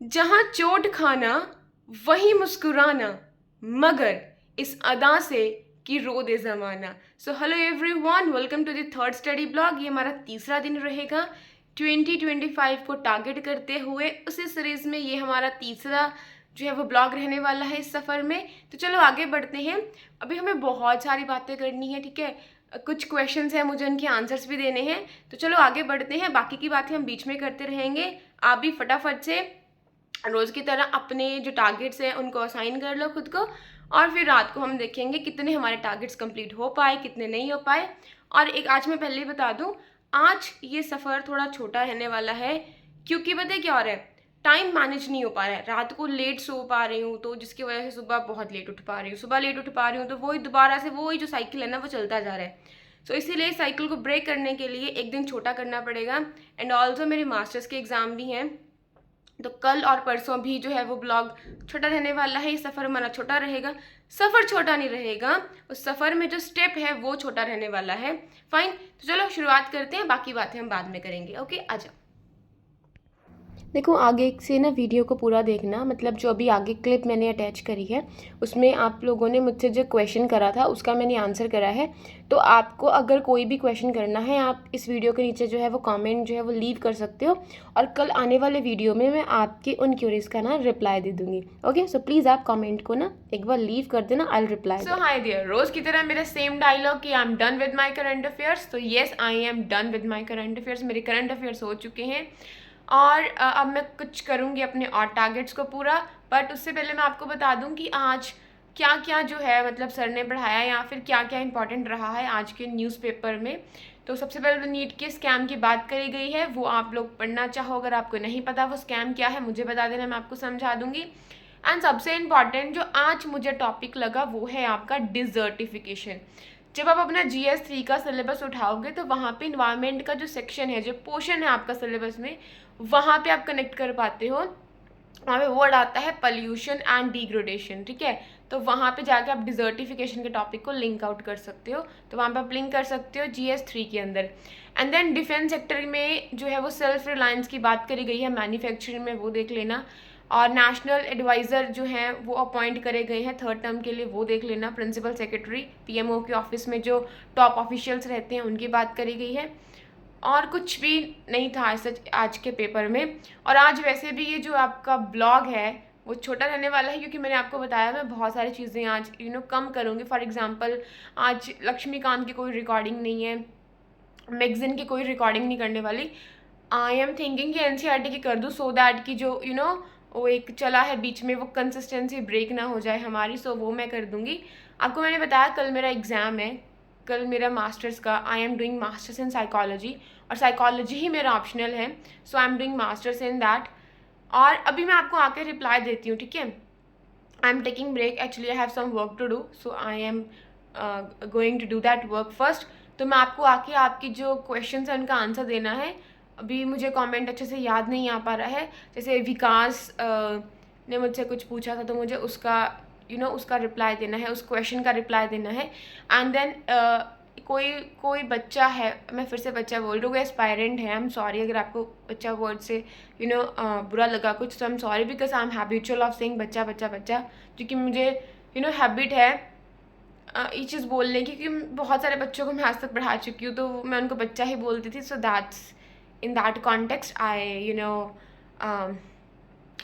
जहाँ चोट खाना वहीं मुस्कुराना, मगर इस अदा से कि रो दे ज़माना। So hello everyone, welcome to the third study blog. ये हमारा तीसरा दिन रहेगा 2025 को टारगेट करते हुए। उसी सीरीज़ में ये हमारा तीसरा जो है वो ब्लॉग रहने वाला है इस सफ़र में। तो चलो आगे बढ़ते हैं। अभी हमें बहुत सारी बातें करनी है, ठीक है। कुछ क्वेश्चंस हैं, मुझे उनके आंसर्स भी देने हैं। तो चलो आगे बढ़ते हैं, बाकी की बातें हम बीच में करते रहेंगे। आप भी फटाफट से रोज़ की तरह अपने जो टारगेट्स हैं उनको असाइन कर लो खुद को, और फिर रात को हम देखेंगे कितने हमारे टारगेट्स कंप्लीट हो पाए, कितने नहीं हो पाए। और एक आज मैं पहले ही बता दूं, आज ये सफ़र थोड़ा छोटा रहने वाला है, क्योंकि पता है क्या हो रहा है, टाइम मैनेज नहीं हो पा रहा है। रात को लेट सो पा रही हूँ, तो जिसकी वजह से सुबह बहुत लेट उठ पा रही हूँ, सुबह लेट उठ पा रही हूँ, तो वही दोबारा से वही जो साइकिल है ना वो चलता जा रहा है। सो इसीलिए साइकिल को ब्रेक करने के लिए एक दिन छोटा करना पड़ेगा। एंड ऑल्सो मेरे मास्टर्स के एग्ज़ाम भी हैं, तो कल और परसों भी जो है वो ब्लॉग छोटा रहने वाला है। ये सफ़र हमारा छोटा रहेगा, सफ़र छोटा नहीं रहेगा, उस सफ़र में जो स्टेप है वो छोटा रहने वाला है। फाइन, तो चलो शुरुआत करते हैं, बाकी बातें हम बाद में करेंगे। ओके, आ जाओ। देखो आगे से ना वीडियो को पूरा देखना, मतलब जो अभी आगे क्लिप मैंने अटैच करी है उसमें आप लोगों ने मुझसे जो क्वेश्चन करा था उसका मैंने आंसर करा है। तो आपको अगर कोई भी क्वेश्चन करना है, आप इस वीडियो के नीचे जो है वो कमेंट जो है वो लीव कर सकते हो, और कल आने वाले वीडियो में मैं आपके उन क्वेरीज का ना रिप्लाई दे दूँगी। ओके, सो प्लीज़ आप कमेंट को ना एक बार लीव कर देना, I will reply. So hi dear, रोज़ की तरह मेरा सेम डायलॉग कि I am done with my current affairs. तो yes, I am done with my current affairs. मेरे करंट अफेयर्स हो चुके हैं, और अब मैं कुछ करूँगी अपने और टारगेट्स को पूरा। बट उससे पहले मैं आपको बता दूँ कि आज क्या क्या जो है मतलब सर ने पढ़ाया, या फिर क्या क्या इंपॉर्टेंट रहा है आज के न्यूज़पेपर में। तो सबसे पहले तो नीट के स्कैम की बात करी गई है, वो आप लोग पढ़ना चाहो, अगर आपको नहीं पता वो स्कैम क्या है मुझे बता देना, मैं आपको समझा दूँगी। एंड सबसे इम्पॉर्टेंट जो आज मुझे टॉपिक लगा वो है आपका डिजर्टिफिकेशन। जब आप अपना GS3 का सिलेबस उठाओगे तो वहाँ पे इन्वायरमेंट का जो सेक्शन है, जो पोर्शन है आपका सिलेबस में, वहाँ पे आप कनेक्ट कर पाते हो। वहाँ पे वर्ड आता है पॉल्यूशन एंड डिग्रेडेशन, ठीक है। तो वहाँ पे जाके आप डिजर्टिफिकेशन के टॉपिक को लिंक आउट कर सकते हो, तो वहाँ पे आप लिंक कर सकते हो GS3 के अंदर। एंड देन डिफेंस सेक्टर में जो है वो सेल्फ रिलायंस की बात करी गई है, मैन्युफैक्चरिंग में, वो देख लेना। और नेशनल एडवाइज़र जो हैं वो अपॉइंट करे गए हैं थर्ड टर्म के लिए, वो देख लेना। प्रिंसिपल सेक्रेटरी PMO के ऑफिस में जो टॉप ऑफिशियल्स रहते हैं उनकी बात करी गई है। और कुछ भी नहीं था सच आज के पेपर में। और आज वैसे भी ये जो आपका ब्लॉग है वो छोटा रहने वाला है, क्योंकि मैंने आपको बताया मैं बहुत सारी चीज़ें आज कम करूँगी। फॉर एग्जांपल आज लक्ष्मीकांत की कोई रिकॉर्डिंग नहीं है, मैगजीन की कोई रिकॉर्डिंग नहीं करने वाली। आई एम थिंकिंग कि NCERT की कर दूँ, सो दैट कि जो वो एक चला है बीच में वो कंसिस्टेंसी ब्रेक ना हो जाए हमारी। सो वो मैं कर दूँगी। आपको मैंने बताया कल मेरा एग्ज़ाम है, कल मेरा मास्टर्स का, I am doing masters in psychology, और साइकोलॉजी ही मेरा ऑप्शनल है। So I am doing masters in that. और अभी मैं आपको आके रिप्लाई देती हूँ, ठीक है। I am taking break, actually I have some work to do, so I am going to do that work first. तो मैं आपको आके आपकी जो क्वेश्चन है उनका आंसर देना है। अभी मुझे कमेंट अच्छे से याद नहीं आ पा रहा है, जैसे विकास ने मुझसे कुछ पूछा था, तो मुझे उसका उसका रिप्लाई देना है, उस क्वेश्चन का रिप्लाई देना है। एंड देन कोई बच्चा है, मैं फिर से बच्चा बोल रही हूँ, एस्पायरेंट है, आई एम सॉरी अगर आपको बच्चा वर्ड से बुरा लगा कुछ, तो I am sorry, because I am habitual of saying बच्चा बच्चा बच्चा, क्योंकि मुझे हैबिट है ये चीज़ बोलने की, क्योंकि बहुत सारे बच्चों को मैं आज तक पढ़ा चुकी हूँ, तो मैं उनको बच्चा ही बोलती थी। So that's in that context I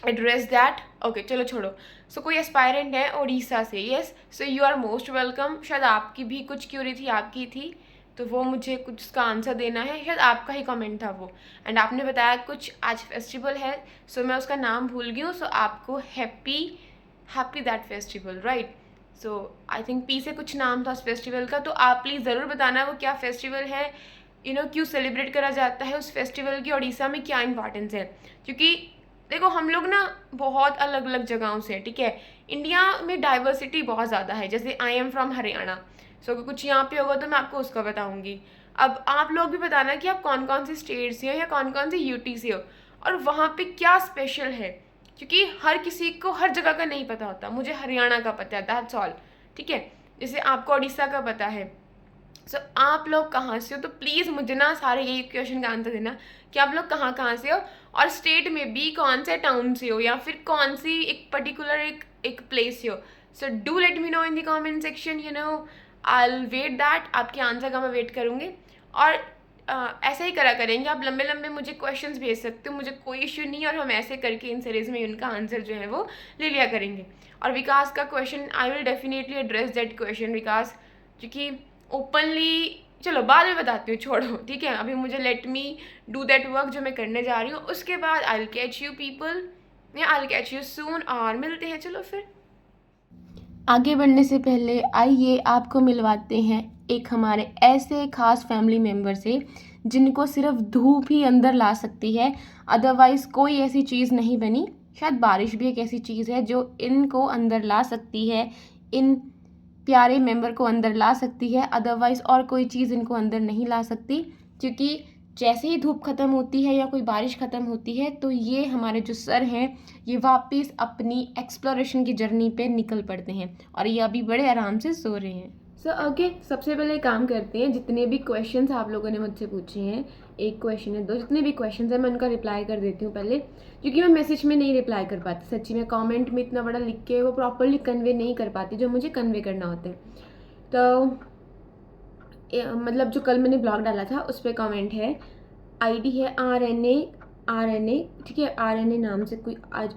address that. Okay, चलो छोड़ो। सो कोई एस्पायरेंट है उड़ीसा से, yes, so you are most welcome. शायद आपकी भी कुछ क्यूरी थी, आपकी थी, तो वो मुझे कुछ उसका आंसर देना है, शायद आपका ही कमेंट था वो। एंड आपने बताया कुछ आज फेस्टिवल है, सो मैं उसका नाम भूल गई हूँ। सो आपको happy that festival, right. So I think P से कुछ नाम था उस फेस्टिवल का, तो आप प्लीज़ ज़रूर बताना वो क्या फेस्टिवल है, क्यों सेलिब्रेट करा जाता है उस फेस्टिवल की, उड़ीसा में क्या इंपॉर्टेंस है। क्योंकि देखो हम लोग ना बहुत अलग अलग जगहों से, ठीक है, इंडिया में डाइवर्सिटी बहुत ज़्यादा है। जैसे आई एम फ्रॉम हरियाणा, सो अगर कुछ यहाँ पे होगा तो मैं आपको उसका बताऊँगी। अब आप लोग भी बताना कि आप कौन कौन सी स्टेट से हो या कौन कौन सी UT से हो, और वहाँ पे क्या स्पेशल है, क्योंकि हर किसी को हर जगह का नहीं पता होता। मुझे हरियाणा का पता है, दैट्स ऑल, ठीक है। जैसे आपको उड़ीसा का पता है। सो आप लोग कहाँ से हो, तो प्लीज़ मुझे ना सारे यही क्वेश्चन का आंसर देना कि आप लोग कहाँ कहाँ से हो। और स्टेट में भी कौन से टाउन से हो या फिर कौन सी एक पर्टिकुलर एक प्लेस से हो. So do let me know in the comment section. I will wait that. आपके आंसर का मैं वेट करूँगी. और ऐसे ही करा करेंगे. आप लंबे लंबे मुझे क्वेश्चंस भेज सकते हो, मुझे कोई इश्यू नहीं है. और हम ऐसे करके इन सीरीज़ में उनका आंसर जो है वो ले लिया करेंगे. और विकास का question I will definitely address that question Vikas, क्योंकि ओपनली चलो बाद में बताती हूँ, छोड़ो. ठीक है, अभी मुझे let me do that work जो मैं करने जा रही हूँ. उसके बाद I will catch you people, I will catch you soon. और मिलते हैं. चलो फिर आगे बढ़ने से पहले आइए आपको मिलवाते हैं एक हमारे ऐसे खास फैमिली मेम्बर से जिनको सिर्फ धूप ही अंदर ला सकती है, अदरवाइज़ कोई ऐसी चीज़ नहीं बनी. शायद बारिश भी एक ऐसी चीज़ है जो इनको अंदर ला सकती है, इन प्यारे मेंबर को अंदर ला सकती है, अदरवाइज़ और कोई चीज़ इनको अंदर नहीं ला सकती. क्योंकि जैसे ही धूप ख़त्म होती है या कोई बारिश ख़त्म होती है तो ये हमारे जो सर हैं ये वापस अपनी एक्सप्लोरेशन की जर्नी पे निकल पड़ते हैं और ये अभी बड़े आराम से सो रहे हैं. ओके, सबसे पहले काम करते हैं. जितने भी क्वेश्चंस आप लोगों ने मुझसे पूछे हैं, एक क्वेश्चन है, दो, जितने भी क्वेश्चंस हैं मैं उनका रिप्लाई कर देती हूँ पहले, क्योंकि मैं मैसेज में नहीं रिप्लाई कर पाती. सच्ची में कमेंट में इतना बड़ा लिख के वो प्रॉपरली कन्वे नहीं कर पाती जो मुझे कन्वे करना होता है. तो मतलब जो कल मैंने ब्लॉग डाला था उस पर कमेंट है, आईडी है RNA, ठीक है, RNA नाम से कोई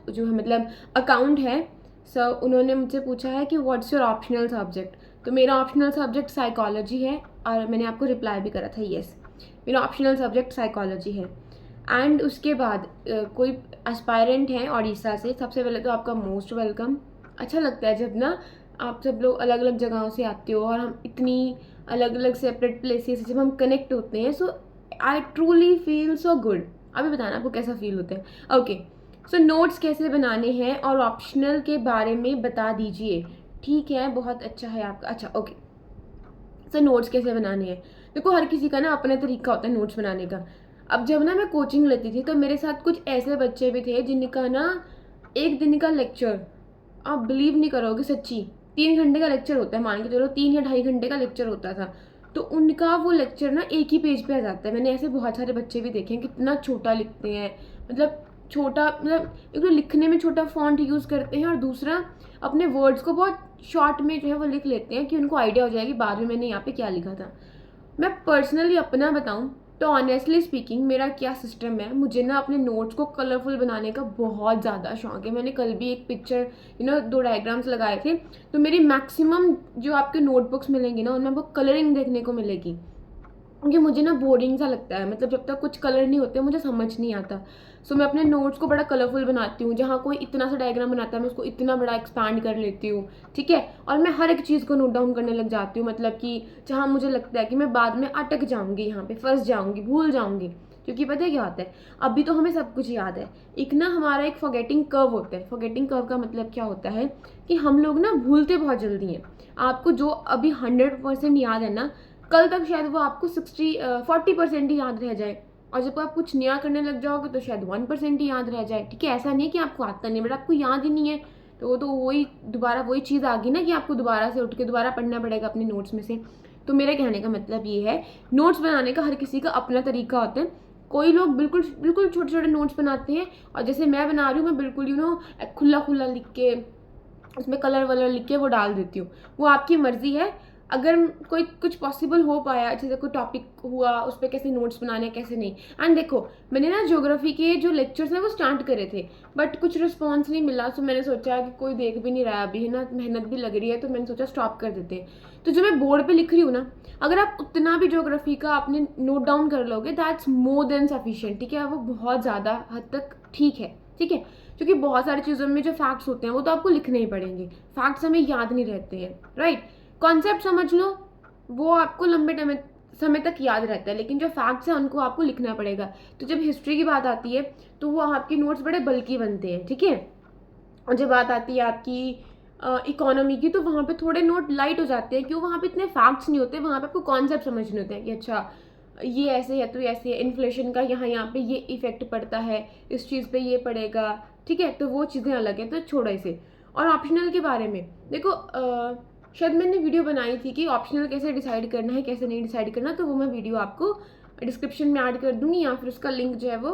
जो है मतलब अकाउंट है. सो उन्होंने मुझसे पूछा है कि व्हाट्स योर ऑप्शनल सब्जेक्ट. तो मेरा ऑप्शनल सब्जेक्ट साइकोलॉजी है और मैंने आपको रिप्लाई भी करा था, येस मेरा ऑप्शनल सब्जेक्ट साइकोलॉजी है. एंड उसके बाद कोई एस्पायरेंट है उड़ीसा से. सबसे पहले तो आपका मोस्ट वेलकम. अच्छा लगता है जब ना आप सब लोग अलग अलग जगहों से आते हो और हम इतनी अलग अलग सेपरेट प्लेसेस से जब हम कनेक्ट होते हैं. So I truly feel so good. अभी बताना आपको कैसा फील होता है. ओके, सो नोट्स कैसे बनाने हैं और ऑप्शनल के बारे में बता दीजिए. ठीक है, बहुत अच्छा है आपका. अच्छा ओके, सो नोट्स कैसे बनाने हैं. देखो हर किसी का ना अपना तरीका होता है नोट्स बनाने का. अब जब ना मैं कोचिंग लेती थी तो मेरे साथ कुछ ऐसे बच्चे भी थे जिनका ना एक दिन का लेक्चर, आप बिलीव नहीं करोगे सच्ची, 3 घंटे का लेक्चर होता है. मान के चलो 3 या 2.5 घंटे का लेक्चर होता था. तो उनका वो लेक्चर ना एक ही पेज पे आ जाता है. मैंने ऐसे बहुत सारे बच्चे भी देखे हैं कितना छोटा लिखते हैं. मतलब छोटा, मतलब एक तो लिखने में छोटा फॉन्ट यूज़ करते हैं और दूसरा अपने वर्ड्स को बहुत शॉर्ट में जो है वो लिख लेते हैं कि उनको आइडिया हो जाएगी बाद में मैंने यहाँ पे क्या लिखा था. मैं पर्सनली अपना बताऊँ तो ऑनेस्टली स्पीकिंग मेरा क्या सिस्टम है, मुझे ना अपने नोट्स को कलरफुल बनाने का बहुत ज़्यादा शौक है. मैंने कल भी एक पिक्चर 2 डायग्राम्स लगाए थे. तो मेरी मैक्सिमम जो आपके नोटबुक्स मिलेंगी ना उनमें आपको कलरिंग देखने को मिलेगी. क्योंकि मुझे ना बोरिंग सा लगता है, मतलब जब तक कुछ कलर नहीं होते मुझे समझ नहीं आता. सो मैं अपने नोट्स को बड़ा कलरफुल बनाती हूँ. जहाँ कोई इतना सा डायग्राम बनाता है मैं उसको इतना बड़ा एक्सपांड कर लेती हूँ. ठीक है, और मैं हर एक चीज़ को नोट डाउन करने लग जाती हूँ. मतलब कि जहाँ मुझे लगता है कि मैं बाद में अटक जाऊँगी, यहाँ पे फंस जाऊँगी, भूल जाऊँगी. क्योंकि पता है क्या होता है, अभी तो हमें सब कुछ याद है. एक ना हमारा एक फॉरगेटिंग कर्व होता है. फॉरगेटिंग कर्व का मतलब क्या होता है कि हम लोग ना भूलते बहुत जल्दी हैं. आपको जो अभी 100% याद है ना, कल तक शायद वो आपको 40% ही याद रह जाए. और जब आप कुछ नया करने लग जाओगे तो शायद 1% ही याद रह जाए. ठीक है, ऐसा नहीं है कि आपको आता नहीं, बट आपको याद ही नहीं है. तो वो तो वही दोबारा वही चीज़ आ गई ना कि आपको दोबारा से उठ के दोबारा पढ़ना पड़ेगा अपने नोट्स में से. तो मेरे कहने का मतलब ये है, नोट्स बनाने का हर किसी का अपना तरीका होता है. कोई लोग बिल्कुल बिल्कुल छोटे छोटे नोट्स बनाते हैं और जैसे मैं बना रही हूँ मैं बिल्कुल खुला खुला लिख के उसमें कलर वलर लिख के वो डाल देती हूँ. वो आपकी मर्ज़ी है. अगर कोई कुछ पॉसिबल हो पाया, जैसे कोई टॉपिक हुआ उस पर कैसे नोट्स बनाने कैसे नहीं. एंड देखो मैंने ना ज्योग्राफी के जो लेक्चर्स हैं वो स्टार्ट करे थे बट कुछ रिस्पॉन्स नहीं मिला. सो मैंने सोचा कि कोई देख भी नहीं रहा अभी, है ना, मेहनत भी लग रही है, तो मैंने सोचा स्टॉप कर देते हैं. तो जो मैं बोर्ड पे लिख रही हूँ ना, अगर आप उतना भी ज्योग्राफी का आपने नोट डाउन कर लोगे दैट्स मोर देन सफिशिएंट. ठीक है, वो बहुत ज़्यादा हद तक ठीक है. ठीक है, क्योंकि बहुत सारी चीज़ों में जो फैक्ट्स होते हैं वो तो आपको लिखने ही पड़ेंगे. फैक्ट्स हमें याद नहीं रहते हैं, राइट. कॉन्सेप्ट समझ लो वो आपको लंबे समय तक याद रहता है, लेकिन जो फैक्ट्स हैं उनको आपको लिखना पड़ेगा. तो जब हिस्ट्री की बात आती है तो वो आपके नोट्स बड़े बल्कि बनते हैं. ठीक है, और जब बात आती है आपकी इकोनॉमी की तो वहाँ पे थोड़े नोट लाइट हो जाते हैं. क्यों, वहाँ पे इतने फैक्ट्स नहीं होते, वहाँ पे आपको कॉन्सेप्ट समझने होते हैं कि अच्छा ये ऐसे है तो ऐसे है, इन्फ्लेशन का यहाँ पे ये इफेक्ट पड़ता है, इस चीज़ पे ये पड़ेगा. ठीक है, तो वो चीज़ें अलग हैं, तो छोड़ो इसे. और ऑप्शनल के बारे में देखो, शायद मैंने वीडियो बनाई थी कि ऑप्शनल कैसे डिसाइड करना है कैसे नहीं डिसाइड करना, तो वो मैं वीडियो आपको डिस्क्रिप्शन में ऐड कर दूँगी या फिर उसका लिंक जो है वो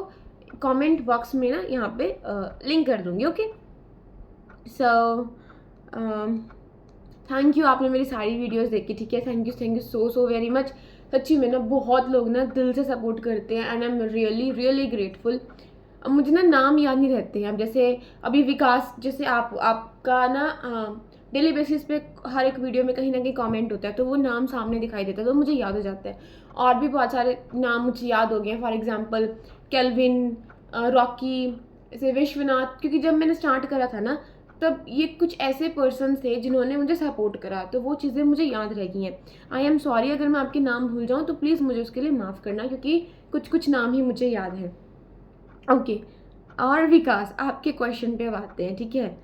कमेंट बॉक्स में ना यहाँ पे लिंक कर दूँगी। ओके, सो थैंक यू, आपने मेरी सारी वीडियोस देखी, ठीक है। Thank you so very much. सच्ची में ना बहुत लोग ना दिल से सपोर्ट करते हैं and I am really grateful. अब मुझे ना नाम याद नहीं रहते हैं। अब जैसे अभी विकास, जैसे आपका ना डेली बेसिस पे हर एक वीडियो में कहीं ना कहीं कमेंट होता है, तो वो नाम सामने दिखाई देता है तो मुझे याद हो जाता है। और भी बहुत सारे नाम मुझे याद हो गए हैं, फॉर एग्जांपल केल्विन, रॉकी, जैसे विश्वनाथ, क्योंकि जब मैंने स्टार्ट करा था ना तब ये कुछ ऐसे पर्सन थे जिन्होंने मुझे सपोर्ट करा, तो वो चीज़ें मुझे याद रह गई हैं। आई एम सॉरी अगर मैं आपके नाम भूल जाऊँ तो प्लीज़ मुझे उसके लिए माफ़ करना, क्योंकि कुछ नाम ही मुझे याद हैं। ओके, और विकास, आपके क्वेश्चन पे अब आते हैं, ठीक है।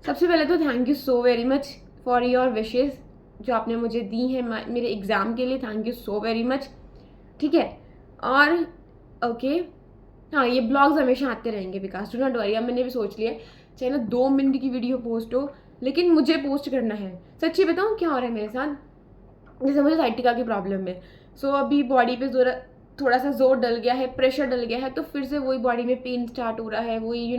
सबसे पहले तो thank you so very much for your wishes जो आपने मुझे दी हैं मेरे एग्ज़ाम के लिए। Thank you so very much, ठीक है। और ओके, हाँ, ये ब्लॉग्स हमेशा आते रहेंगे विकास, डू नॉट वरी। अब मैंने भी सोच लिया चाहे ना 2 मिनट की वीडियो पोस्ट हो, लेकिन मुझे पोस्ट करना है। सच्ची बताऊँ क्या हो रहा है मेरे साथ, जैसे मुझे साइटिका की प्रॉब्लम है, सो अभी बॉडी पे थोड़ा सा जोर डल गया है, प्रेशर डल गया है, तो फिर से वही बॉडी में पेन स्टार्ट हो रहा है, वही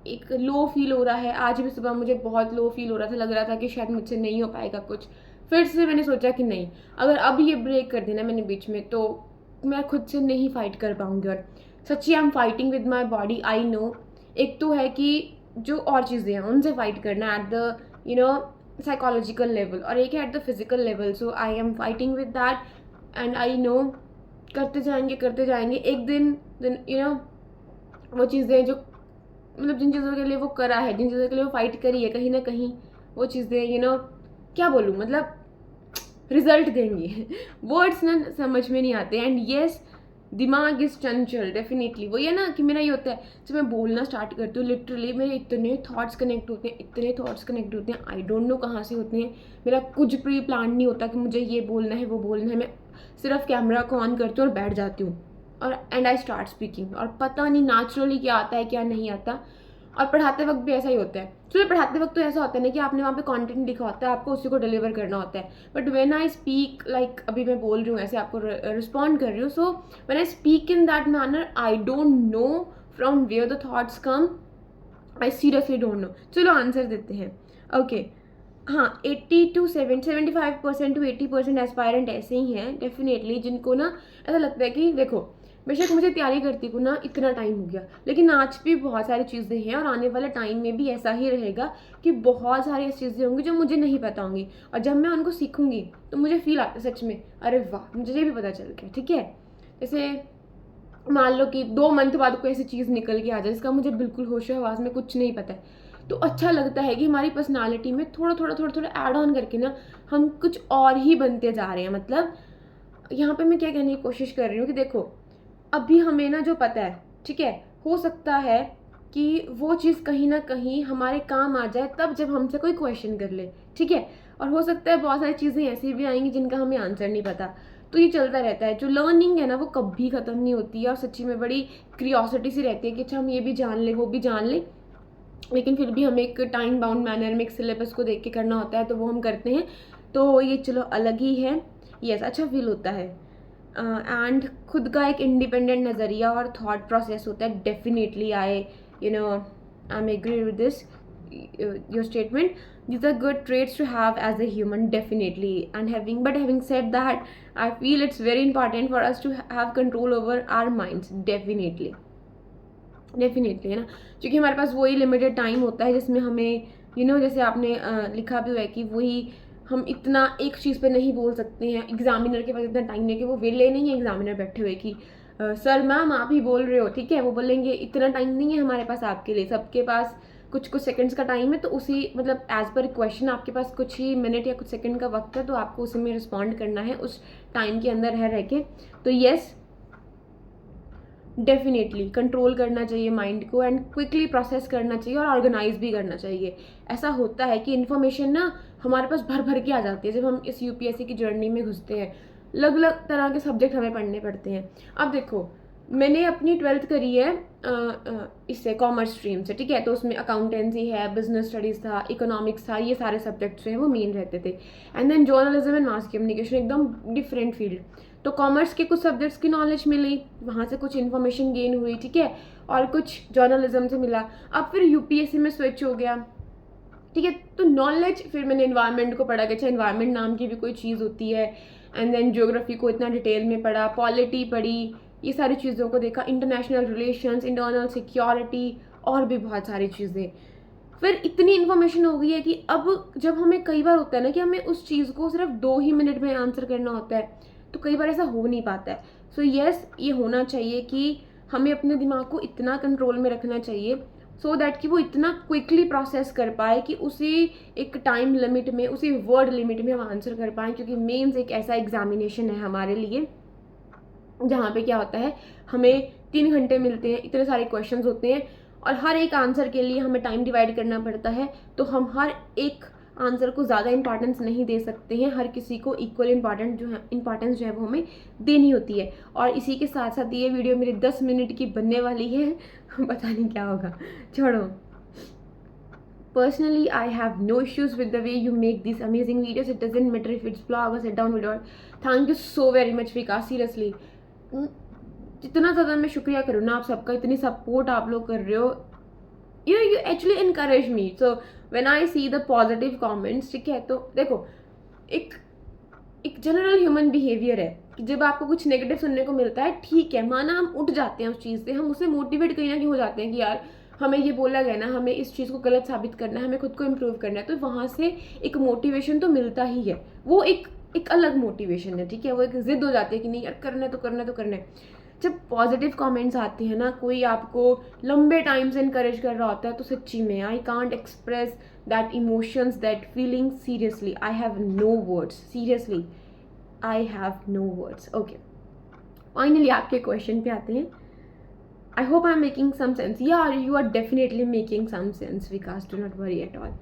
एक लो फील हो रहा है। आज भी सुबह मुझे बहुत लो फील हो रहा था, लग रहा था कि शायद मुझसे नहीं हो पाएगा कुछ। फिर से मैंने सोचा कि नहीं, अगर अब ये ब्रेक कर देना मैंने बीच में तो मैं खुद से नहीं फाइट कर पाऊंगी। और सच्ची I am fighting with my body, I know. एक तो है कि जो और चीज़ें हैं उनसे फाइट करना एट द साइकोलॉजिकल लेवल, और एक है at the physical level. So I am fighting with that and I know करते जाएंगे एक दिन वो चीज़ें जो मतलब जिन चीज़ों के लिए वो करा है, जिन चीज़ों के लिए वो फाइट करी है, कहीं ना कहीं वो चीज़ें क्या बोलूँ, मतलब रिजल्ट देंगी। वर्ड्स ना समझ में नहीं आते। एंड येस, दिमाग इज चंचल, डेफिनेटली। वो ये ना कि मेरा ये होता है जब मैं बोलना स्टार्ट करती हूँ, लिटरली मेरे इतने थॉट्स कनेक्ट होते हैं, आई डोंट नो कहाँ से होते हैं। मेरा कुछ प्री प्लान नहीं होता कि मुझे ये बोलना है वो बोलना है। मैं सिर्फ कैमरा को ऑन करती हूँ और बैठ जाती हूँ और एंड आई स्टार्ट स्पीकिंग, और पता नहीं नेचुरली क्या आता है क्या नहीं आता। और पढ़ाते वक्त भी ऐसा ही होता है। चलो पढ़ाते वक्त तो ऐसा होता है ना कि आपने वहाँ पे कंटेंट लिखा होता है, आपको उसी को डिलीवर करना होता है। But when I speak, like अभी मैं बोल रही हूँ ऐसे आपको रिस्पॉन्ड कर रही हूँ, so when I speak in that manner I don't know from where the thoughts come, I seriously don't know. चलो आंसर देते हैं। ओके, हाँ, 75% टू 80% एस्पायरेंट ऐसे ही हैं डेफिनेटली, जिनको ना ऐसा लगता है कि देखो बेशक मुझे तैयारी करती को ना इतना टाइम हो गया, लेकिन आज भी बहुत सारी चीज़ें हैं और आने वाले टाइम में भी ऐसा ही रहेगा कि बहुत सारी ऐसी चीज़ें होंगी जो मुझे नहीं पता होंगी, और जब मैं उनको सीखूंगी तो मुझे फील आता है सच में, अरे वाह मुझे ये भी पता चल गया, ठीक है। जैसे मान लो कि 2 मंथ बाद कोई ऐसी चीज़ निकल के आ जाए जिसका मुझे बिल्कुल होश हवास में कुछ नहीं पता है, तो अच्छा लगता है कि हमारी पर्सनालिटी में थोड़ा ऐड ऑन करके ना हम कुछ और ही बनते जा रहे हैं। मतलब यहाँ पे मैं क्या कहने की कोशिश कर रही हूँ कि देखो अभी हमें ना जो पता है, ठीक है, हो सकता है कि वो चीज़ कहीं ना कहीं हमारे काम आ जाए तब जब हमसे कोई क्वेश्चन कर ले, ठीक है। और हो सकता है बहुत सारी चीज़ें ऐसी भी आएंगी जिनका हमें आंसर नहीं पता, तो ये चलता रहता है। जो लर्निंग है ना वो कभी ख़त्म नहीं होती है, और सच्ची में बड़ी क्रियोसिटी सी रहती है कि अच्छा हम ये भी जान लें वो भी जान लें, लेकिन फिर भी हमें एक टाइम बाउंड मैनर में एक सिलेबस को देख के करना होता है, तो वो हम करते हैं। तो ये चलो अलग ही है, यस, अच्छा फील होता है। एंड खुद का एक इंडिपेंडेंट नज़रिया और थॉट प्रोसेस होता है, definitely I am agree with this your statement. These are good traits to have as a human, definitely. And having said that, I feel it's very important for us to have control over our minds, definitely है ना, क्योंकि हमारे पास वही limited time होता है जिसमें हमें जैसे आपने लिखा भी हुआ है कि वही हम इतना एक चीज़ पे नहीं बोल सकते हैं। एग्जामिनर के पास इतना टाइम नहीं है कि वो वेले नहीं है एग्जामिनर बैठे हुए कि सर मैम आप ही बोल रहे हो, ठीक है, वो बोलेंगे इतना टाइम नहीं है हमारे पास आपके लिए, सबके पास कुछ सेकंड्स का टाइम है, तो उसी मतलब एज पर क्वेश्चन आपके पास कुछ ही मिनट या कुछ सेकंड का वक्त है, तो आपको उसी में रिस्पॉन्ड करना है उस टाइम के अंदर रह के। तो यस, डेफिनेटली कंट्रोल करना चाहिए माइंड को, एंड क्विकली प्रोसेस करना चाहिए और ऑर्गेनाइज भी करना चाहिए। ऐसा होता है कि इन्फॉर्मेशन ना हमारे पास भर के आ जाती है जब हम इस यूपीएससी की जर्नी में घुसते हैं। अलग अलग तरह के सब्जेक्ट हमें पढ़ने पड़ते हैं। अब देखो मैंने अपनी 12th करी है इससे कॉमर्स स्ट्रीम से, ठीक है। तो उसमें अकाउंटेंसी है, बिजनेस स्टडीज़ था, इकोनॉमिक्स था, ये सारे सब्जेक्ट्स जो हैं वो मेन रहते थे। And then journalism and mass communication, एकदम डिफरेंट फील्ड। तो कॉमर्स के कुछ सब्जेक्ट्स की नॉलेज मिली, वहाँ से कुछ इन्फॉर्मेशन गेन हुई, ठीक है, और कुछ जर्नलिज्म से मिला। अब फिर यूपीएससी में स्विच हो गया, ठीक है। तो नॉलेज, फिर मैंने इन्वायरमेंट को पढ़ा कि अच्छा इन्वायरमेंट नाम की भी कोई चीज़ होती है। एंड देन ज्योग्राफी को इतना डिटेल में पढ़ा, पॉलिटी पढ़ी, ये सारी चीज़ों को देखा, इंटरनेशनल रिलेशंस, इंटरनल सिक्योरिटी, और भी बहुत सारी चीज़ें। फिर इतनी इन्फॉर्मेशन हो गई है कि अब जब हमें कई बार होता है ना कि हमें उस चीज़ को सिर्फ 2 ही मिनट में आंसर करना होता है, तो कई बार ऐसा हो नहीं पाता है। सो येस, ये होना चाहिए कि हमें अपने दिमाग को इतना कंट्रोल में रखना चाहिए सो दैट कि वो इतना क्विकली प्रोसेस कर पाए कि उसी एक टाइम लिमिट में, उसी वर्ड लिमिट में हम आंसर कर पाएँ। क्योंकि मेंस एक ऐसा एग्जामिनेशन है हमारे लिए जहाँ पे क्या होता है, हमें 3 घंटे मिलते हैं, इतने सारे क्वेश्चंस होते हैं, और हर एक आंसर के लिए हमें टाइम डिवाइड करना पड़ता है। तो हम हर एक आंसर को ज़्यादा इंपॉर्टेंस नहीं दे सकते हैं, हर किसी को इक्वल इंपॉर्टेंस जो है वो हमें देनी होती है। और इसी के साथ साथ ये वीडियो मेरी 10 मिनट की बनने वाली है पता नहीं क्या होगा, छोड़ो। Personally, I have no issues with the way you make these amazing videos. It doesn't matter if it's vlog or sit down video. Thank you so very much, Vikas. Seriously, जितना ज़्यादा मैं शुक्रिया करूँ ना आप सबका, इतनी सपोर्ट आप लोग कर रहे हो, you actually encourage me. So when I see the positive comments, ठीक है, तो देखो एक जनरल ह्यूमन बिहेवियर है कि जब आपको कुछ नेगेटिव सुनने को मिलता है, ठीक है, माना हम उठ जाते हैं उस चीज़ से, हम उससे मोटिवेट कहीं ना कहीं हो जाते हैं कि यार हमें ये बोला गया ना, हमें इस चीज़ को गलत साबित करना है, हमें खुद को इम्प्रूव करना है, तो वहाँ से एक मोटिवेशन तो मिलता ही है। वो एक अलग मोटिवेशन है, ठीक है, वो एक जिद हो जाती है कि नहीं यार करना है तो करना है तो करना है। जब पॉजिटिव कमेंट्स आते हैं ना, कोई आपको लंबे टाइम से इनकरेज कर रहा होता है, तो सच्ची में I can't express that emotions, that feeling. Seriously I have no words, seriously I have no words. Okay, finally आपके क्वेश्चन पे आते हैं। I hope I'm making some sense. Yeah, you are definitely making some sense, Vikas. Do not worry at all.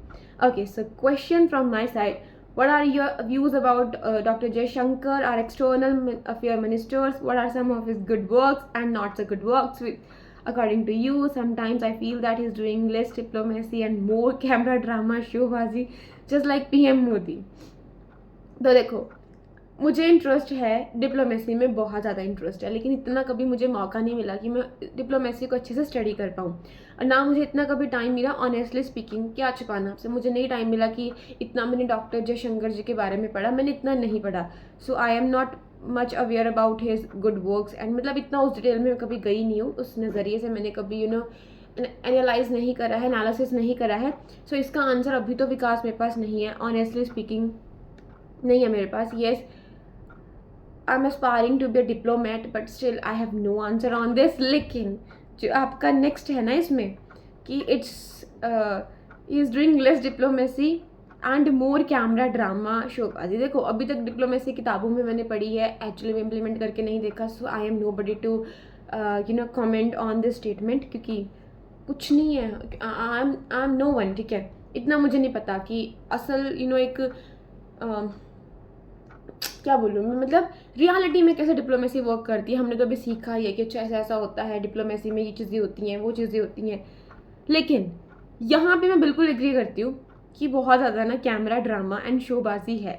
Okay, so question from my side. What are your views about Dr. Jaishankar, our external affair ministers? What are some of his good works and not so good works? According to you, sometimes I feel that he's doing less diplomacy and more camera drama, showbazi, just like PM Modi. तो देखो, मुझे interest है diplomacy में, बहुत ज़्यादा interest है, लेकिन इतना कभी मुझे मौका नहीं मिला कि मैं डिप्लोमेसी को अच्छे से स्टडी कर पाऊँ, और ना मुझे इतना कभी टाइम मिला। ऑनेस्टली स्पीकिंग, क्या छुपाना आपसे, मुझे नहीं टाइम मिला कि इतना मैंने डॉक्टर जयशंकर जी के बारे में पढ़ा, मैंने इतना नहीं पढ़ा। So I am not much aware about his good works, and मतलब इतना उस डिटेल में कभी गई नहीं हूँ, उस नज़रिए से मैंने कभी एनालाइज नहीं करा है, एनालिसिस नहीं करा है। सो इसका आंसर अभी तो विकास मेरे पास नहीं है, ऑनेस्टली स्पीकिंग नहीं है मेरे पास। Yes, I'm aspiring to be a diplomat, but still I have no answer on this. लेकिन जो आपका नेक्स्ट है ना इसमें कि he is doing less diplomacy and more camera drama शोबाजी। देखो, अभी तक डिप्लोमेसी किताबों में मैंने पढ़ी है, एक्चुअली में इम्प्लीमेंट करके नहीं देखा। So I am nobody to comment on this statement, क्योंकि कुछ नहीं है, आई एम no one, ठीक है। इतना मुझे नहीं पता कि असल एक क्या बोलूँ मैं, मतलब रियलिटी में कैसे डिप्लोमेसी वर्क करती है। हमने तो अभी सीखा ही है कि अच्छा ऐसा ऐसा होता है, डिप्लोमेसी में ये चीज़ें होती हैं, वो चीज़ें होती हैं। लेकिन यहाँ पे मैं बिल्कुल एग्री करती हूँ कि बहुत ज़्यादा ना कैमरा ड्रामा एंड शोबाजी है।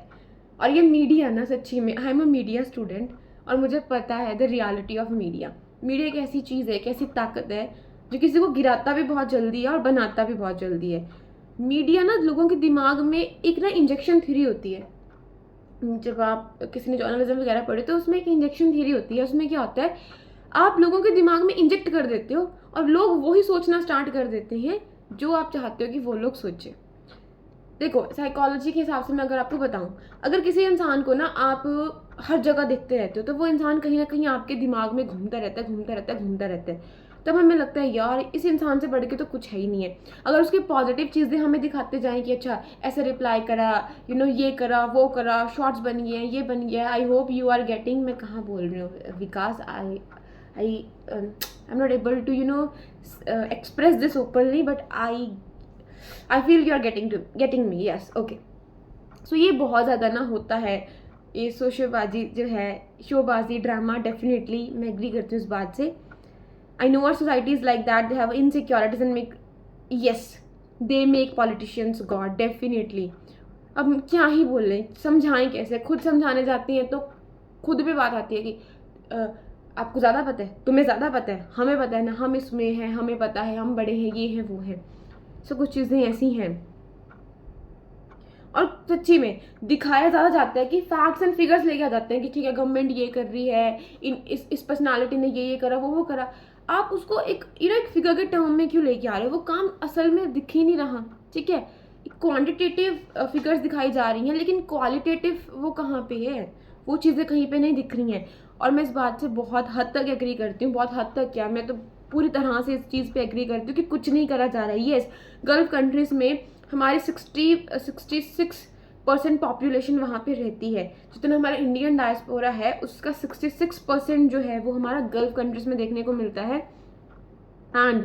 और ये मीडिया ना, सच्ची में I am a media student, और मुझे पता है the reality of media. Media एक ऐसी चीज़ है, एक ऐसी ताकत है जो किसी को गिराता भी बहुत जल्दी है और बनाता भी बहुत जल्दी है। मीडिया ना लोगों के दिमाग में एक ना इंजेक्शन थ्योरी होती है। जब आप किसी ने जर्नलिज्म वगैरह पढ़े तो उसमें एक इंजेक्शन थ्योरी होती है। उसमें क्या होता है, आप लोगों के दिमाग में इंजेक्ट कर देते हो और लोग वही सोचना स्टार्ट कर देते हैं जो आप चाहते हो कि वो लोग सोचें। देखो, साइकोलॉजी के हिसाब से मैं अगर आपको बताऊं, अगर किसी इंसान को ना आप हर जगह देखते रहते हो तो वो इंसान कहीं ना कहीं आपके दिमाग में घूमता रहता है। तब हमें लगता है यार इस इंसान से बढ़ के तो कुछ है ही नहीं है। अगर उसकी पॉजिटिव चीज़ें हमें दिखाते जाएं कि अच्छा ऐसे रिप्लाई करा, ये करा, वो करा, शॉर्ट्स बन गए हैं, ये बन गया। I hope you are getting, मैं कहाँ बोल रही हूँ Vikas, I am not able to express this openly, but I feel you are getting me. Yes, okay. So ये बहुत ज़्यादा ना होता है ये शोबाजी जो है, शोबाजी ड्रामा, डेफिनेटली मैं एग्री करती हूँ इस बात से. I know our society is like that. They have insecurities and make, yes, they make politicians God, definitely. अब क्या ही बोलें, समझाएं कैसे? खुद समझाने जाती हैं तो खुद पे बात आती है कि आपको ज़्यादा पता है, तुम्हें ज़्यादा पता है, हमें पता है ना, हम इसमें हैं, हमें पता है, हम बड़े हैं, ये हैं, वो हैं. सो कुछ चीज़ें ऐसी हैं. और सच्ची में दिखाया ज़्यादा जाता है कि फैक्ट्स एंड फिगर्स लेके आ जाते हैं कि ठीक है गवर्नमेंट ये कर रही है, इस पर्सनालिटी ने ये करा, वो करा. आप उसको एक एक फिगर के टर्म में क्यों लेके आ रहे हो? वो काम असल में दिख ही नहीं रहा. ठीक है, क्वांटिटेटिव फिगर्स दिखाई जा रही हैं, लेकिन क्वालिटेटिव वो कहाँ पे है? वो चीज़ें कहीं पे नहीं दिख रही हैं. और मैं इस बात से बहुत हद तक एग्री करती हूँ, बहुत हद तक क्या, मैं तो पूरी तरह से इस चीज़ पे एग्री करती हूँ कि कुछ नहीं करा जा रहा है. येस, गल्फ कंट्रीज़ में हमारी 66% पॉपुलेशन वहाँ पे रहती है. जितना हमारा इंडियन डायस्पोरा है उसका 66% जो है वो हमारा गल्फ कंट्रीज़ में देखने को मिलता है. एंड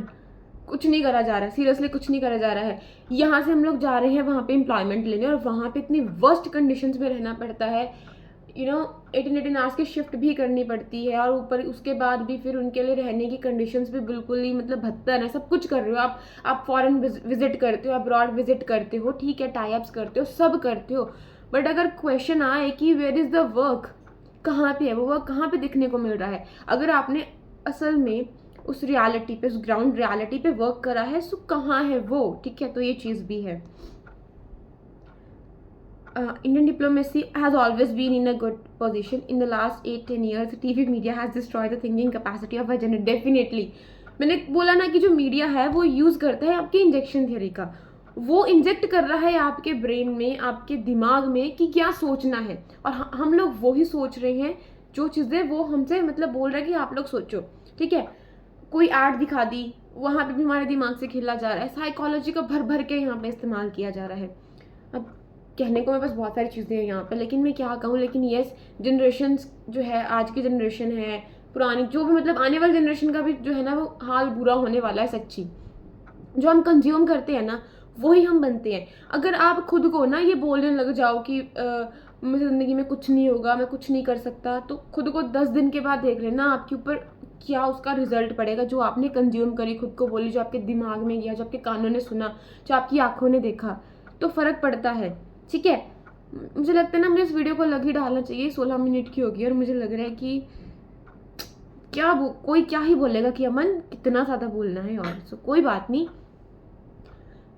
कुछ नहीं करा जा रहा है, सीरियसली कुछ नहीं करा जा रहा है. यहाँ से हम लोग जा रहे हैं वहाँ पे एम्प्लॉयमेंट लेने और वहाँ पे इतनी वर्स्ट कंडीशंस में रहना पड़ता है. 18 आवर्स की शिफ्ट भी करनी पड़ती है और ऊपर उसके बाद भी फिर उनके लिए रहने की कंडीशंस भी बिल्कुल ही मतलब बदतर है. सब कुछ कर रहे हो आप फॉरेन विजिट करते हो, अब्रॉड विजिट करते हो, ठीक है, टाई अप्स करते हो, सब करते हो. बट अगर क्वेश्चन आए कि वेयर इज़ द वर्क, कहाँ पे है वो वर्क, कहाँ पे दिखने को मिल रहा है? अगर आपने असल में उस रियलिटी पे, उस ग्राउंड रियलिटी पे वर्क करा है, सो कहाँ है वो? ठीक है, तो ये चीज़ भी है. Indian diplomacy has always been in a good position. In the last 8-10 years, TV media has destroyed the thinking capacity of a generation. Definitely. मैंने बोला ना कि जो मीडिया है वो यूज़ करता है आपकी इंजेक्शन थियोरी का. वो इंजेक्ट कर रहा है आपके ब्रेन में, आपके दिमाग में कि क्या सोचना है. और हम लोग वही सोच रहे हैं जो चीज़ें वो हमसे मतलब बोल रहा है कि आप लोग सोचो. ठीक है, कोई ऐड दिखा दी, वहाँ पे भी हमारे दिमाग से खेला जा रहा है. साइकोलॉजी का भर भर के यहाँ पे इस्तेमाल किया जा रहा है. अब कहने को मेरे पास बहुत सारी चीज़ें हैं यहाँ पे, लेकिन मैं क्या कहूँ. लेकिन येस, जनरेशन्स जो है, आज की जनरेशन है, पुरानी जो भी मतलब आने वाली जनरेशन का भी जो है ना वो हाल बुरा होने वाला है. सच्ची, जो हम कंज्यूम करते हैं ना वही हम बनते हैं. अगर आप खुद को ना ये बोलने लग जाओ कि मेरी ज़िंदगी में कुछ नहीं होगा, मैं कुछ नहीं कर सकता, तो खुद को 10 दिन के बाद देख लेना आपके ऊपर क्या उसका रिजल्ट पड़ेगा. जो आपने कंज्यूम करी, खुद को बोली, जो आपके दिमाग में गया, जो आपके कानों ने सुना, जो आपकी आंखों ने देखा, तो फ़र्क पड़ता है. ठीक है, मुझे लगता है ना मुझे इस वीडियो को लग ही डालना चाहिए. 16 मिनट की होगी और मुझे लग रहा है कि कोई क्या ही बोलेगा कि अमन कितना ज़्यादा बोलना है. और सो कोई बात नहीं.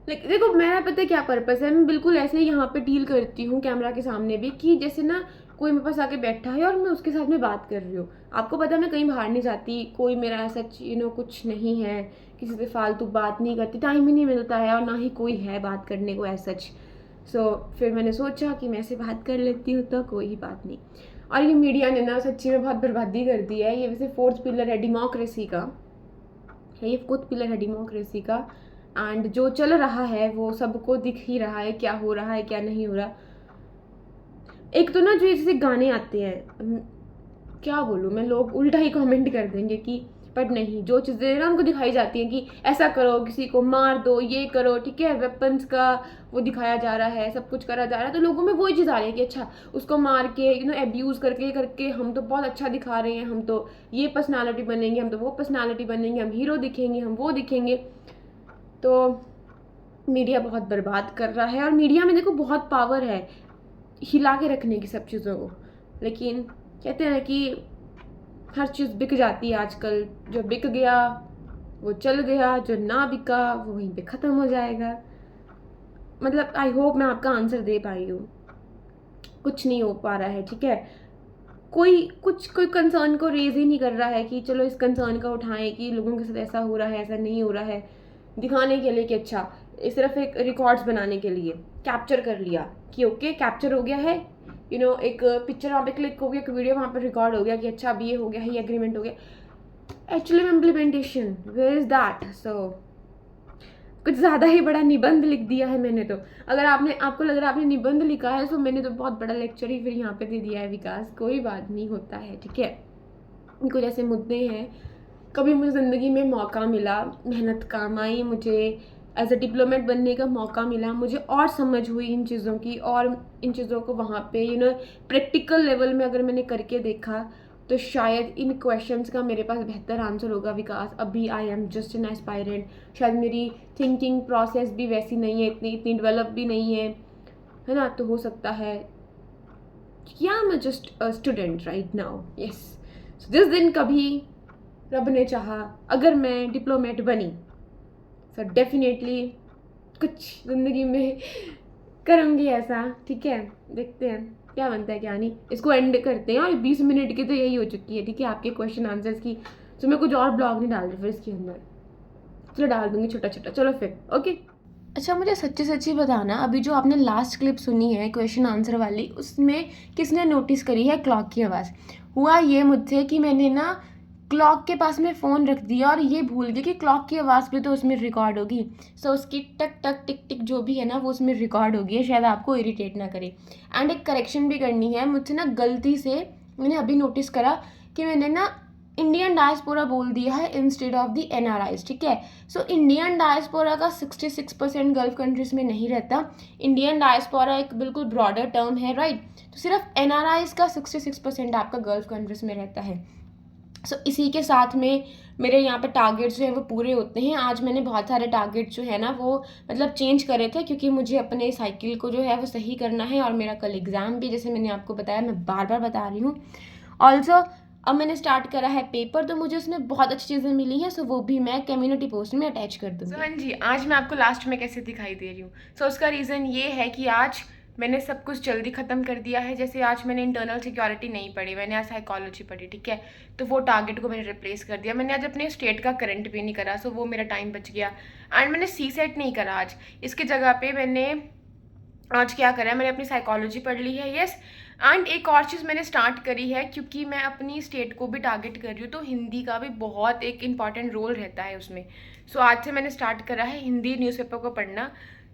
लेकिन देखो, मेरा पता है क्या पर्पस है. मैं बिल्कुल ऐसे ही यहाँ पे डील करती हूँ कैमरा के सामने भी, कि जैसे ना कोई मेरे पास आके बैठा है और मैं उसके साथ में बात कर रही हूँ. आपको पता है मैं कहीं बाहर नहीं जाती, कोई मेरा ऐसा कुछ नहीं है, किसी से फालतू बात नहीं करती, टाइम ही नहीं मिलता है, और ना ही कोई है बात करने को ऐसा. फिर मैंने सोचा कि मैं ऐसे बात कर लेती हूँ, तो कोई ही बात नहीं. और ये मीडिया ने ना सच्ची में बहुत बर्बादी कर दी है. ये वैसे 4th पिलर है डेमोक्रेसी का, ये 4th पिलर है डेमोक्रेसी का. एंड जो चल रहा है वो सबको दिख ही रहा है, क्या हो रहा है, क्या नहीं हो रहा. एक तो ना जो जैसे गाने आते हैं, क्या बोलूँ मैं, लोग उल्टा ही कमेंट कर देंगे कि, बट नहीं, जो चीज़ें ना उनको दिखाई जाती हैं कि ऐसा करो, किसी को मार दो, ये करो, ठीक है, वेपन्स का वो दिखाया जा रहा है, सब कुछ करा जा रहा है, तो लोगों में वही चीज़ आ रही है कि अच्छा उसको मार के एब्यूज़ करके हम तो बहुत अच्छा दिखा रहे हैं, हम तो ये पर्सनालिटी बनेंगे, हम तो वो पर्सनालिटी बनेंगे, हम हीरो दिखेंगे, हम वो दिखेंगे. तो मीडिया बहुत बर्बाद कर रहा है. और मीडिया में देखो बहुत पावर है हिला के रखने की सब चीज़ों को. लेकिन कहते हैं कि हर चीज़ बिक जाती है आजकल. जो बिक गया वो चल गया, जो ना बिका वो वहीं पे ख़त्म हो जाएगा. मतलब आई होप मैं आपका आंसर दे पाई हूँ. कुछ नहीं हो पा रहा है. ठीक है, कोई कंसर्न को रेज ही नहीं कर रहा है कि चलो इस कंसर्न का उठाएं कि लोगों के साथ ऐसा हो रहा है, ऐसा नहीं हो रहा है, दिखाने के लिए कि अच्छा सिर्फ एक रिकॉर्ड्स बनाने के लिए कैप्चर कर लिया कि ओके कैप्चर हो गया है, एक पिक्चर वहाँ पे क्लिक हो गया, एक वीडियो वहाँ पे रिकॉर्ड हो गया कि अच्छा अब ये हो गया है, ये एग्रीमेंट हो गया. Actually implementation, where is that? So कुछ ज़्यादा ही बड़ा निबंध लिख दिया है मैंने तो. अगर आपको लग रहा है आपने निबंध लिखा है, तो मैंने तो बहुत बड़ा लेक्चर ही फिर यहाँ पे दे दिया है. विकास, कोई बात नहीं, होता है. ठीक है, कुछ ऐसे मुद्दे हैं. कभी मुझे ज़िंदगी में मौका मिला, मेहनत काम आई, मुझे एज अ डिप्लोमेट बनने का मौका मिला, मुझे और समझ हुई इन चीज़ों की, और इन चीज़ों को वहाँ पे प्रैक्टिकल लेवल में अगर मैंने करके देखा तो शायद इन क्वेश्चंस का मेरे पास बेहतर आंसर होगा। विकास, अभी I am just an aspirant, शायद मेरी थिंकिंग प्रोसेस भी वैसी नहीं है, इतनी डेवलप भी नहीं है ना। तो हो सकता है कि I am just a student right now. Yes, जिस दिन कभी रब ने चाहा अगर मैं डिप्लोमेट बनी, सो डेफिनेटली कुछ ज़िंदगी में करूँगी ऐसा। ठीक है, देखते हैं क्या बनता है क्या नहीं। इसको एंड करते हैं, और 20 मिनट की तो यही हो चुकी है। ठीक है, आपके क्वेश्चन आंसर्स की। तो मैं कुछ और ब्लॉग नहीं डाल रही फिर इसके अंदर, चलो डाल दूँगी छोटा छोटा। चलो फिर ओके। अच्छा, मुझे सच्ची सच्ची बताना, अभी जो आपने लास्ट क्लिप सुनी है क्वेश्चन आंसर वाली, उसमें किसने नोटिस करी है क्लॉक की आवाज़? हुआ ये मुझसे कि मैंने ना क्लॉक के पास में फ़ोन रख दिया और ये भूल गई कि क्लॉक की आवाज़ भी तो उसमें रिकॉर्ड होगी। सो उसकी टक टक टिक टिक जो भी है ना वो उसमें रिकॉर्ड होगी है, शायद आपको इरिटेट ना करे। एंड एक करेक्शन भी करनी है मुझसे ना, गलती से मैंने अभी नोटिस करा कि मैंने ना इंडियन डायस्पोरा बोल दिया है इंस्टेड ऑफ द NRIs। ठीक है, सो इंडियन डायस्पोरा का 66% गल्फ कंट्रीज़ में नहीं रहता। इंडियन डायस्पोरा एक बिल्कुल ब्रॉडर टर्म है, राइट। तो सिर्फ NRIs का 66% आपका गल्फ कंट्रीज़ में रहता है। सो इसी के साथ में मेरे यहाँ पे टारगेट्स जो है वो पूरे होते हैं। आज मैंने बहुत सारे टारगेट्स जो है ना वो मतलब चेंज करे थे, क्योंकि मुझे अपने साइकिल को जो है वो सही करना है, और मेरा कल एग्ज़ाम भी, जैसे मैंने आपको बताया, मैं बार बार बता रही हूँ। ऑल्सो अब मैंने स्टार्ट करा है पेपर, तो मुझे उसमें बहुत अच्छी चीज़ें मिली हैं, सो वो भी मैं कम्युनिटी पोस्ट में अटैच कर दूँगी। हाँ जी, आज मैं आपको लास्ट में कैसे दिखाई दे रही हूँ। सो उसका रीज़न ये है कि आज मैंने सब कुछ जल्दी ख़त्म कर दिया है। जैसे आज मैंने इंटरनल सिक्योरिटी नहीं पढ़ी, मैंने आज साइकोलॉजी पढ़ी। ठीक है, तो वो टारगेट को मैंने रिप्लेस कर दिया। मैंने आज अपने स्टेट का करंट भी नहीं करा, सो वो मेरा टाइम बच गया। एंड मैंने CSET नहीं करा आज, इसकी जगह पे मैंने आज क्या करा है, मैंने अपनी साइकोलॉजी पढ़ ली है। यस, एंड एक और चीज़ मैंने स्टार्ट करी है, क्योंकि मैं अपनी स्टेट को भी टारगेट कर रही हूँ, तो हिंदी का भी बहुत एक इम्पॉर्टेंट रोल रहता है उसमें। सो आज से मैंने स्टार्ट करा है हिंदी न्यूज़पेपर को पढ़ना,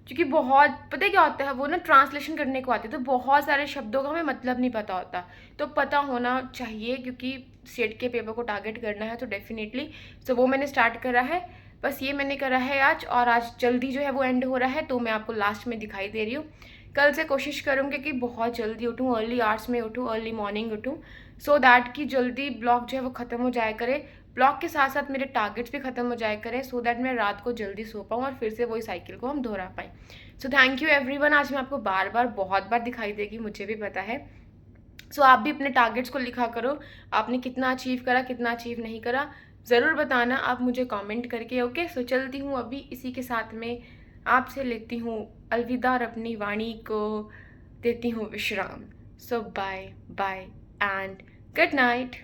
क्योंकि बहुत पता है क्या होता है, वो ना ट्रांसलेशन करने को आती है, तो बहुत सारे शब्दों का हमें मतलब नहीं पता होता, तो पता होना चाहिए, क्योंकि स्टेट के पेपर को टारगेट करना है तो डेफिनेटली। सो वो मैंने स्टार्ट करा है, बस ये मैंने करा है आज, और आज जल्दी जो है वो एंड हो रहा है, तो मैं आपको लास्ट में दिखाई दे रही हूँ। कल से कोशिश करूँगी कि बहुत जल्दी उठूँ, अर्ली आवर्स में उठूँ, अर्ली मॉर्निंग उठूँ, सो दैट कि जल्दी ब्लॉग जो है वो ख़त्म हो जाया करे। ब्लॉग के साथ साथ मेरे टारगेट्स भी ख़त्म हो जाया करें, सो दैट मैं रात को जल्दी सो पाऊँ और फिर से वही साइकिल को हम दोहरा पाएँ। So thank you everyone. आज मैं आपको बार बार बहुत बार दिखाई देगी, मुझे भी पता है। सो आप भी अपने टारगेट्स को लिखा करो, आपने कितना अचीव करा, कितना अचीव नहीं करा, ज़रूर बताना आप मुझे कमेंट करके। ओके, सो चलती हूँ अभी, इसी के साथ में आपसे लेती हूँ अलविदा और अपनी वाणी को देती हूँ विश्राम। So bye bye and good night.